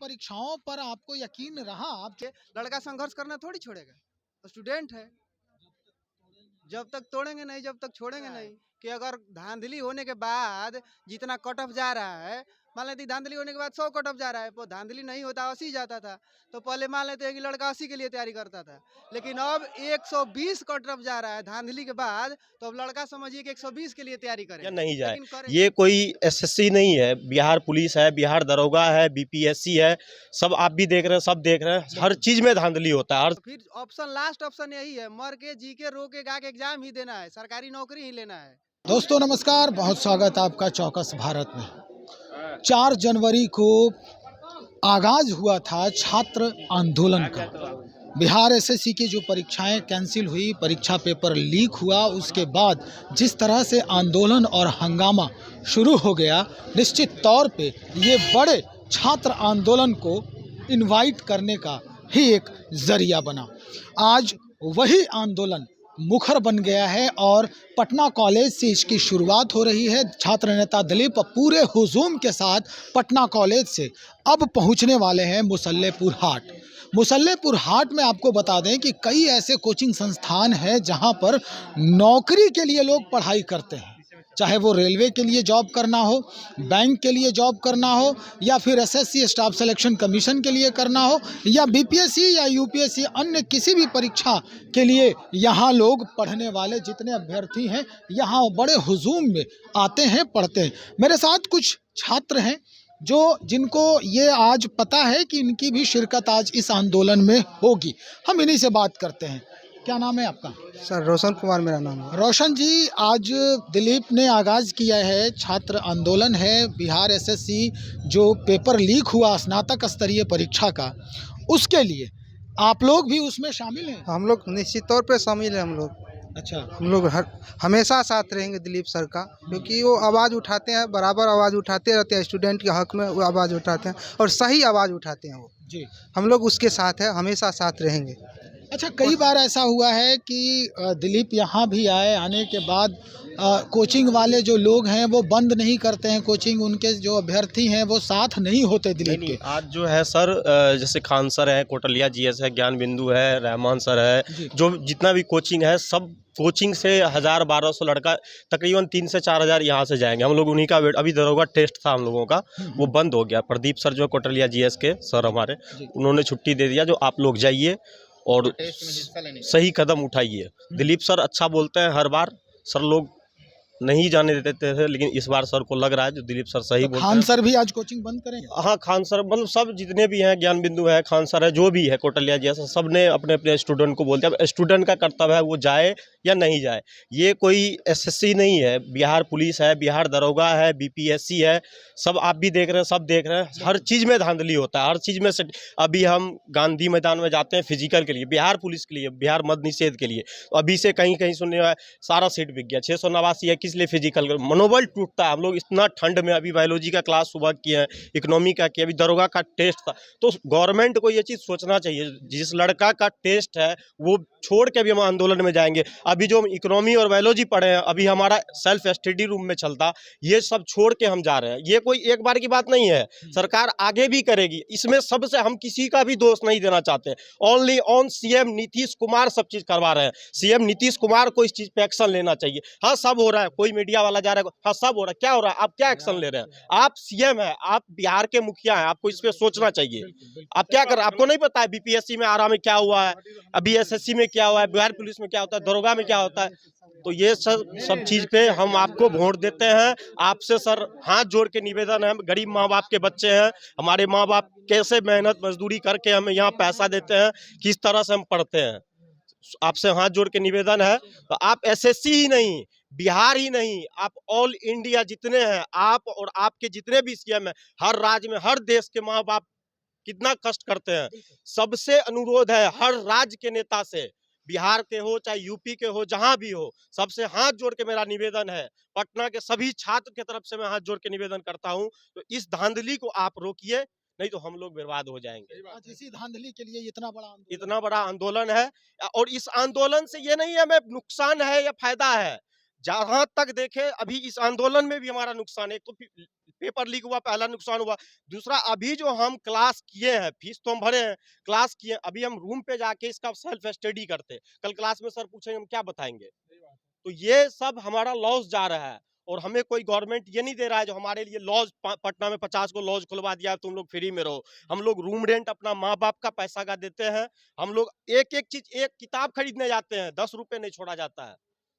परीक्षाओं पर आपको यकीन रहा? आप लड़का संघर्ष करना थोड़ी छोड़ेगा, तो स्टूडेंट है। जब तक तोड़ेंगे नहीं, जब तक छोड़ेंगे नहीं। कि अगर धांधली होने के बाद जितना कट ऑफ जा रहा है, मान लेते धांधली होने के बाद 100 कट ऑफ जा रहा है, वो धांधली नहीं होता 80 जाता था। तो पहले मान लेते हैं कि लड़का 80 के लिए तैयारी करता था, लेकिन अब 120 कट ऑफ जा रहा है धांधली के बाद, तो अब लड़का समझिए कि 120 के लिए तैयारी या करेगा, नहीं जाए। लेकिन करेगा। ये कोई एसएससी नहीं है, बिहार पुलिस है, बिहार दरोगा है, बीपीएससी है, सब आप भी देख रहे हैं, सब देख रहे हैं, हर चीज में धांधली होता है। हर तो फिर ऑप्शन लास्ट ऑप्शन यही है, मर के जी के रो के गा के एग्जाम ही देना है, सरकारी नौकरी ही लेना है। दोस्तों नमस्कार, बहुत स्वागत है आपका चौकस भारत में। 4 जनवरी को आगाज हुआ था छात्र आंदोलन का। बिहार एसएससी की जो परीक्षाएं कैंसिल हुई, परीक्षा पेपर लीक हुआ, उसके बाद जिस तरह से आंदोलन और हंगामा शुरू हो गया, निश्चित तौर पे ये बड़े छात्र आंदोलन को इनवाइट करने का ही एक जरिया बना। आज वही आंदोलन मुखर बन गया है और पटना कॉलेज से इसकी शुरुआत हो रही है। छात्र नेता दिलीप पूरे हुजूम के साथ पटना कॉलेज से अब पहुंचने वाले हैं मुसल्लेपुर हाट। मुसल्लेपुर हाट में आपको बता दें कि कई ऐसे कोचिंग संस्थान हैं जहां पर नौकरी के लिए लोग पढ़ाई करते हैं, चाहे वो रेलवे के लिए जॉब करना हो, बैंक के लिए जॉब करना हो, या फिर एसएससी स्टाफ सिलेक्शन कमीशन के लिए करना हो, या बीपीएससी या यूपीएससी अन्य किसी भी परीक्षा के लिए यहाँ लोग पढ़ने वाले जितने अभ्यर्थी हैं यहाँ बड़े हुजूम में आते हैं, पढ़ते हैं। मेरे साथ कुछ छात्र हैं जिनको ये आज पता है कि इनकी भी शिरकत आज इस आंदोलन में होगी। हम इन्हीं से बात करते हैं। क्या नाम है आपका? सर रोशन कुमार मेरा नाम है। रोशन जी, आज दिलीप ने आगाज़ किया है, छात्र आंदोलन है। बिहार एसएससी जो पेपर लीक हुआ स्नातक स्तरीय परीक्षा का, उसके लिए आप लोग भी उसमें शामिल हैं? हम लोग निश्चित तौर पे शामिल हैं। हम लोग अच्छा। हमेशा साथ रहेंगे दिलीप सर का, क्योंकि वो आवाज़ उठाते हैं, बराबर आवाज़ उठाते रहते हैं, स्टूडेंट के हक में वो आवाज़ उठाते हैं और सही आवाज़ उठाते हैं वो जी। हम लोग उसके साथ हैं, हमेशा साथ रहेंगे। अच्छा, कई बार ऐसा हुआ है कि दिलीप यहाँ भी आए, आने के बाद कोचिंग वाले जो लोग हैं वो बंद नहीं करते हैं कोचिंग, उनके जो अभ्यर्थी हैं वो साथ नहीं होते दिलीप के। आज जो है सर, जैसे खान सर है, कोटलिया जीएस है, ज्ञान बिंदु है, रहमान सर है, जो जितना भी कोचिंग है, सब कोचिंग से 1000-1200 लड़का तकरीबन 3 से 4000 यहाँ से जाएंगे। हम लोग उन्हीं का वेट, अभी दरोगा टेस्ट था हम लोगों का, वो बंद हो गया। प्रदीप सर जो कोटलिया जीएस के सर हमारे, उन्होंने छुट्टी दे दिया, जो आप लोग जाइए और सही कदम उठाइए। दिलीप सर अच्छा बोलते हैं हर बार, सर लोग नहीं जाने देते थे, लेकिन इस बार सर को लग रहा है जो दिलीप सर सही बोलते हैं। खान सर भी आज कोचिंग बंद करेंगे? हाँ, खान सर मतलब सब जितने भी हैं, ज्ञान बिंदु है, खान सर है, जो भी है, कोटलिया जैसा, सब ने अपने अपने स्टूडेंट को बोलते हैं। अब स्टूडेंट का कर्तव्य है वो जाए या नहीं जाए। ये कोई एसएससी नहीं है, बिहार पुलिस है, बिहार दरोगा है, बीपीएससी है, सब आप भी देख रहे हैं, सब देख रहे हैं, हर चीज़ में धांधली होता है, हर चीज़ में। अभी हम गांधी मैदान में जाते हैं फिजिकल के लिए, बिहार पुलिस के लिए, बिहार मद्य निषेध के लिए, तो अभी से कहीं कहीं सुनने में सारा सीट बिक गया। 689 है, किस लिए फिजिकल? मनोबल टूटता है। हम लोग इतना ठंड में, अभी बायोलॉजी का क्लास सुबह किए हैं, इकोनॉमी का किया, अभी दरोगा का टेस्ट था। तो गवर्नमेंट को ये चीज़ सोचना चाहिए, जिस लड़का का टेस्ट है वो छोड़ के भी हम आंदोलन में जाएंगे। अभी जो हम इकोनॉमी और बायोलॉजी पढ़े हैं, अभी हमारा सेल्फ स्टडी रूम में चलता, ये सब छोड़ के हम जा रहे हैं। ये कोई एक बार की बात नहीं है, सरकार आगे भी करेगी। इसमें सबसे हम किसी का भी दोष नहीं देना चाहते, only on CM Nitish Kumar सब चीज़ करवा रहे हैं। सीएम नीतीश कुमार को इस चीज़ पे एक्शन लेना चाहिए। हाँ, सब हो रहा है, कोई मीडिया वाला जा रहा है, हाँ सब हो रहा है, क्या हो रहा है? आप क्या एक्शन ले रहे हैं? आप सीएम है, आप बिहार के मुखिया हैं, आपको इस पे सोचना चाहिए। आप क्या कर रहे हैं? आपको नहीं पता है बीपीएससी में आरा में क्या हुआ है, अभी एसएससी में क्या हुआ है, बिहार पुलिस में क्या होता है, दरोगा में क्या होता है? तो ये सब चीज पे हम आपको वोट देते हैं। आपसे सर हाथ जोड़ के निवेदन है, गरीब माँ बाप के बच्चे हैं, हमारे माँ बाप कैसे मेहनत मजदूरी करके हमें यहाँ पैसा देते हैं, किस तरह से हम पढ़ते हैं। आपसे हाथ जोड़ के निवेदन है, तो आप एसएससी ही नहीं, बिहार ही नहीं, आप ऑल इंडिया जितने हैं, आप और आपके जितने भी सीएम हैं, हर राज्य में, हर देश के माँ बाप कितना कष्ट करते हैं। सबसे अनुरोध है, हर राज्य के नेता से, बिहार के हो चाहे यूपी के हो, जहां भी हो, सबसे हाथ जोड़ के मेरा निवेदन है। पटना के सभी छात्र की तरफ से मैं हाथ जोड़ के निवेदन करता हूं, तो इस धांधली को आप रोकिए, नहीं तो हम लोग बर्बाद हो जाएंगे। आज इसी धांधली के लिए इतना बड़ा आंदोलन है, और इस आंदोलन से ये नहीं है हमें नुकसान है या फायदा है। जहां तक देखे, अभी इस आंदोलन में भी हमारा नुकसान है। तो पेपर लीक हुआ, पहला नुकसान हुआ। दूसरा, अभी जो हम क्लास किए हैं, फीस तो हम भरे हैं, क्लास किए, अभी हम रूम पे जाके इसका सेल्फ स्टडी करते, कल क्लास में सर पूछेंगे हम क्या बताएंगे? तो ये सब हमारा लॉस जा रहा है। और हमें कोई गवर्नमेंट ये नहीं दे रहा है जो हमारे लिए लॉज, पटना में 50 को लॉज खुलवा दिया, तुम लोग फ्री में रहो। हम लोग रूम रेंट अपना माँ बाप का पैसा का देते हैं। हम लोग एक एक चीज, एक किताब खरीदने जाते हैं, 10 रुपए नहीं छोड़ा जाता है।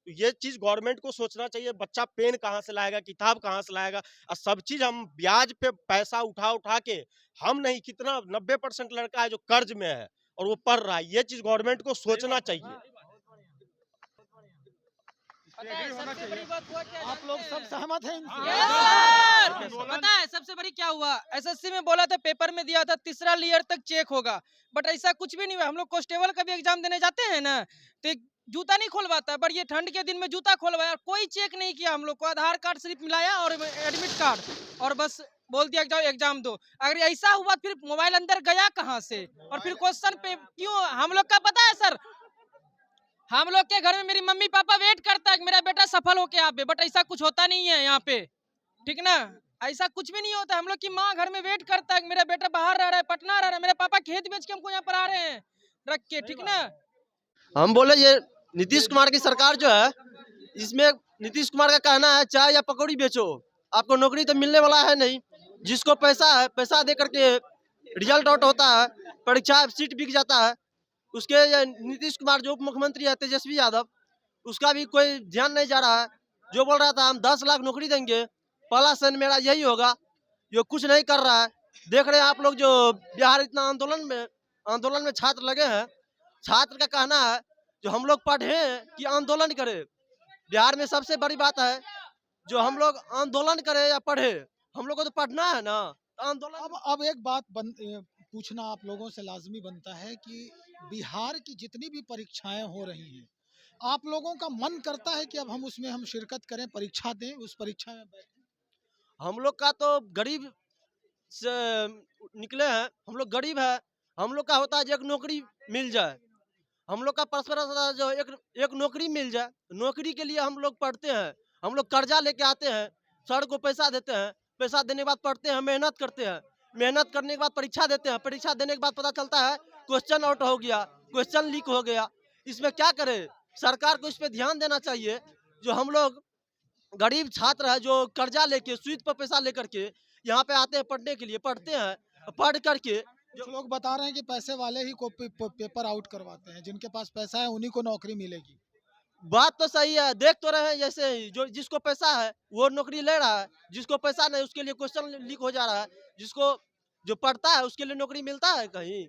तो ये चीज गवर्नमेंट को सोचना चाहिए, बच्चा पेन कहाँ से लाएगा, किताब कहाँ से लाएगा? और सब चीज हम ब्याज पे पैसा उठा उठा के, हम नहीं, कितना 90% लड़का है जो कर्ज में है और वो पढ़ रहा है। ये चीज गवर्नमेंट को सोचना चाहिए। पता है सबसे बड़ी बात हुआ क्या? आप लोग सब सहमत हैं इनसे? पता है सबसे बड़ी क्या हुआ? एसएससी में बोला था, पेपर में दिया था, तीसरा लेयर तक चेक होगा, बट ऐसा कुछ भी नहीं हुआ। हम लोग कांस्टेबल का भी एग्जाम देने जाते हैं ना, तो एक जूता नहीं खोलवाता, बट ये ठंड के दिन में जूता खोलवाया, कोई चेक नहीं किया। हम लोग को आधार कार्ड सिर्फ मिलाया और एडमिट कार्ड, और बस बोल दिया जाओ एग्जाम दो। अगर ऐसा हुआ फिर मोबाइल अंदर गया कहाँ से? और फिर क्वेश्चन पे क्यों? हम लोग का पता है सर, हम लोग के घर में मेरी मम्मी पापा वेट करता है कि मेरा बेटा सफल हो के आवे, बट ऐसा कुछ होता नहीं है यहाँ पे, ठीक ना? ऐसा कुछ भी नहीं होता। हम लोग की माँ घर में वेट करता है कि मेरा बेटा बाहर रह रहा है, पटना रह रहा है, मेरे पापा खेत बेच के हमको यहाँ पर आ रहे हैं रख के, ठीक ना? हम बोले ये नीतीश कुमार की सरकार जो है, इसमें नीतीश कुमार का कहना है चाय या पकौड़ी बेचो, आपको नौकरी तो मिलने वाला है नहीं। जिसको पैसा है, पैसा दे करके रिजल्ट आउट होता है, परीक्षा सीट बिक जाता है। उसके नीतीश कुमार जो उप मुख्यमंत्री है तेजस्वी यादव, उसका भी कोई ध्यान नहीं जा रहा है। जो बोल रहा था हम 10 लाख नौकरी देंगे, पहला सन मेरा यही होगा, जो कुछ नहीं कर रहा है। देख रहे हैं आप लोग जो बिहार इतना आंदोलन में छात्र लगे हैं, छात्र का कहना है जो हम लोग पढ़े कि आंदोलन करें। बिहार में सबसे बड़ी बात है जो हम लोग आंदोलन करें या पढ़े, हम लोग को तो पढ़ना है ना, तो आंदोलन। अब एक बात पूछना आप लोगों से लाजमी बनता है कि बिहार की जितनी भी परीक्षाएं हो रही हैं, आप लोगों का मन करता है कि अब हम शिरकत करें, परीक्षा दें, उस परीक्षा में बैठें? हम लोग का तो गरीब से निकले हैं, हम लोग गरीब है। हम लोग का होता है जो एक नौकरी मिल जाए, हम लोग का परस्पर होता है जो एक नौकरी मिल जाए। नौकरी के लिए हम लोग पढ़ते हैं, हम लोग कर्जा लेके आते हैं, सर को पैसा देते हैं, पैसा देने के बाद पढ़ते हैं, मेहनत करते हैं, मेहनत करने के बाद परीक्षा देते हैं, परीक्षा देने के बाद पता चलता है क्वेश्चन आउट हो गया, क्वेश्चन लीक हो गया। इसमें क्या करे? सरकार को इस पे ध्यान देना चाहिए। जो हम लोग गरीब छात्र है जो कर्जा लेके सूद पर पैसा लेकर के यहाँ पे आते हैं पढ़ने के लिए, पढ़ते हैं, पढ़ करके कुछ लोग बता रहे हैं कि पैसे वाले ही को पेपर आउट करवाते हैं, जिनके पास पैसा है उन्हीं को नौकरी मिलेगी। बात तो सही है। देख तो रहे हैं जैसे जो जिसको पैसा है वो नौकरी ले रहा है, जिसको पैसा नहीं उसके लिए क्वेश्चन लीक हो जा रहा है, जिसको जो पढ़ता है उसके लिए नौकरी मिलता है कहीं?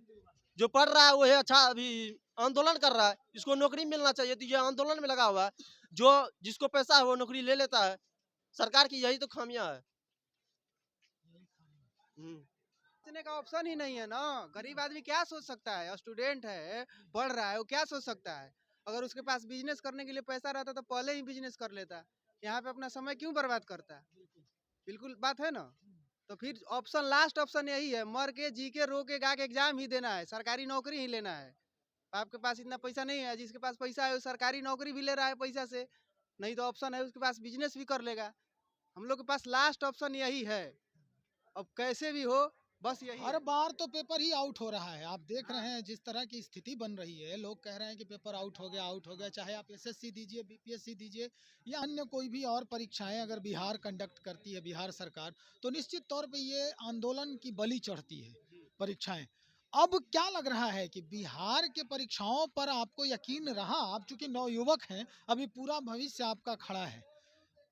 जो पढ़ रहा है वो है अच्छा, अभी आंदोलन कर रहा है, इसको नौकरी मिलना चाहिए। तो ये आंदोलन में लगा हुआ है, जो जिसको पैसा है वो नौकरी ले लेता है। सरकार की यही तो खामियां है। सोचने का ऑप्शन ही नहीं है ना। गरीब आदमी क्या सोच सकता है? स्टूडेंट है, पढ़ रहा है, वो क्या सोच सकता है? अगर उसके पास बिजनेस करने के लिए पैसा रहता तो पहले ही बिजनेस कर लेता। यहाँ पे अपना समय क्यों बर्बाद करता है? बिल्कुल बात है ना। तो फिर ऑप्शन, लास्ट ऑप्शन यही है, मर के जी के रो के गा के एग्जाम ही देना है, सरकारी नौकरी ही लेना है। आपके पास इतना पैसा नहीं है, जिसके पास पैसा है वो सरकारी नौकरी भी ले रहा है पैसा से, नहीं तो ऑप्शन है उसके पास बिजनेस भी कर लेगा। हम लोग के पास लास्ट ऑप्शन यही है। अब कैसे भी हो, बस यही हर है। बार तो पेपर ही आउट हो रहा है। आप देख रहे हैं जिस तरह की स्थिति बन रही है, लोग कह रहे हैं कि पेपर आउट हो गया, चाहे आप एसएससी दीजिए, बीपीएससी दीजिए या अन्य कोई भी और परीक्षाएं अगर बिहार कंडक्ट करती है, बिहार सरकार, तो निश्चित तौर पे ये आंदोलन की बलि चढ़ती है परीक्षाएं। अब क्या लग रहा है कि बिहार के परीक्षाओं पर आपको यकीन रहा? आप चूंकि नवयुवक हैं, अभी पूरा भविष्य आपका खड़ा है,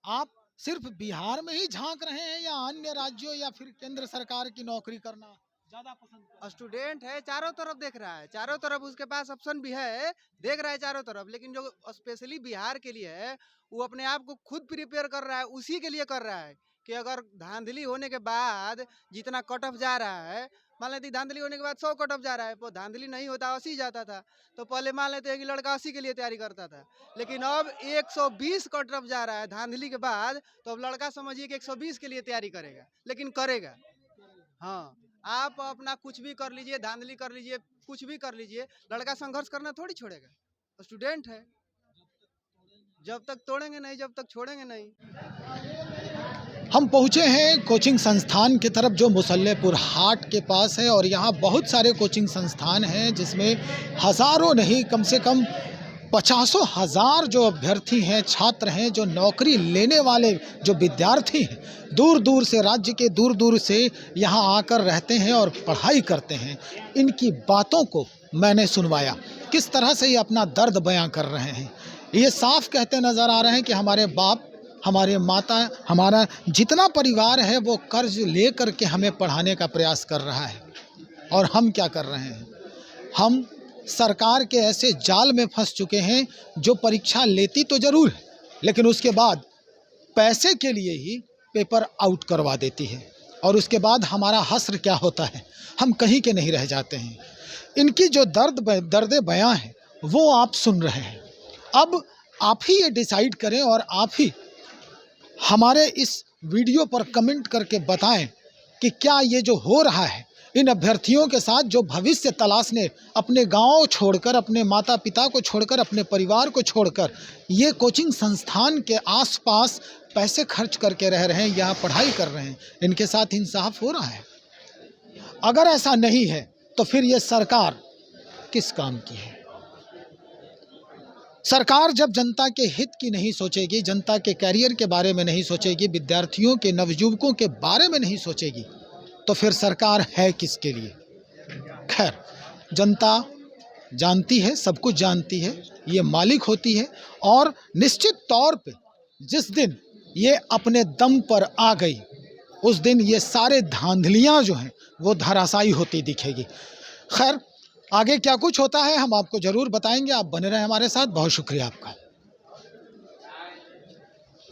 आप सिर्फ बिहार में ही झांक रहे हैं या अन्य राज्यों या फिर केंद्र सरकार की नौकरी करना ज्यादा पसंद करते हैं? स्टूडेंट है, चारों तरफ देख रहा है, चारों तरफ उसके पास ऑप्शन भी है, देख रहा है चारों तरफ, लेकिन जो स्पेशली बिहार के लिए है वो अपने आप को खुद प्रिपेयर कर रहा है, उसी के लिए कर रहा है कि अगर धांधली होने के बाद जितना कट ऑफ जा रहा है, मान लेते धांधली होने के बाद 100 कट ऑफ जा रहा है, वो धांधली नहीं होता 80 जाता था, तो पहले मान लेते हैं कि लड़का 80 के लिए तैयारी करता था, लेकिन अब 120 कट ऑफ जा रहा है धांधली के बाद, तो अब लड़का समझिए कि 120 के लिए तैयारी करेगा, लेकिन करेगा। हाँ, आप अपना कुछ भी कर लीजिए, धांधली कर लीजिए, कुछ भी कर लीजिए, लड़का संघर्ष करना थोड़ी छोड़ेगा। स्टूडेंट है, जब तक तोड़ेंगे नहीं, जब तक छोड़ेंगे नहीं। हम पहुंचे हैं कोचिंग संस्थान की तरफ जो मुसल्लेपुर हाट के पास है और यहाँ बहुत सारे कोचिंग संस्थान हैं जिसमें हज़ारों नहीं कम से कम 50 हज़ार जो अभ्यर्थी हैं, छात्र हैं, जो नौकरी लेने वाले जो विद्यार्थी हैं, दूर दूर से, राज्य के दूर दूर से यहाँ आकर रहते हैं और पढ़ाई करते हैं। इनकी बातों को मैंने सुनवाया, किस तरह से ये अपना दर्द बयां कर रहे हैं। ये साफ कहते नज़र आ रहे हैं कि हमारे बाप, हमारे माता, हमारा जितना परिवार है वो कर्ज ले करके हमें पढ़ाने का प्रयास कर रहा है। और हम क्या कर रहे हैं? हम सरकार के ऐसे जाल में फंस चुके हैं जो परीक्षा लेती तो ज़रूर है लेकिन उसके बाद पैसे के लिए ही पेपर आउट करवा देती है और उसके बाद हमारा हश्र क्या होता है, हम कहीं के नहीं रह जाते हैं। इनकी जो दर्द बयां है वो आप सुन रहे हैं। अब आप ही ये डिसाइड करें और आप ही हमारे इस वीडियो पर कमेंट करके बताएं कि क्या ये जो हो रहा है इन अभ्यर्थियों के साथ, जो भविष्य तलाशने अपने गांव छोड़कर, अपने माता पिता को छोड़कर, अपने परिवार को छोड़कर ये कोचिंग संस्थान के आसपास पैसे खर्च करके रह रहे हैं, यहाँ पढ़ाई कर रहे हैं, इनके साथ इंसाफ हो रहा है? अगर ऐसा नहीं है तो फिर ये सरकार किस काम की है? सरकार जब जनता के हित की नहीं सोचेगी, जनता के कैरियर के बारे में नहीं सोचेगी, विद्यार्थियों के, नवयुवकों के बारे में नहीं सोचेगी, तो फिर सरकार है किसके लिए? खैर, जनता जानती है, सब कुछ जानती है, ये मालिक होती है और निश्चित तौर पे जिस दिन ये अपने दम पर आ गई उस दिन ये सारे धांधलियाँ जो हैं वो धराशायी होती दिखेगी। खैर, आगे क्या कुछ होता है हम आपको ज़रूर बताएंगे। आप बने रहें हमारे साथ। बहुत शुक्रिया आपका।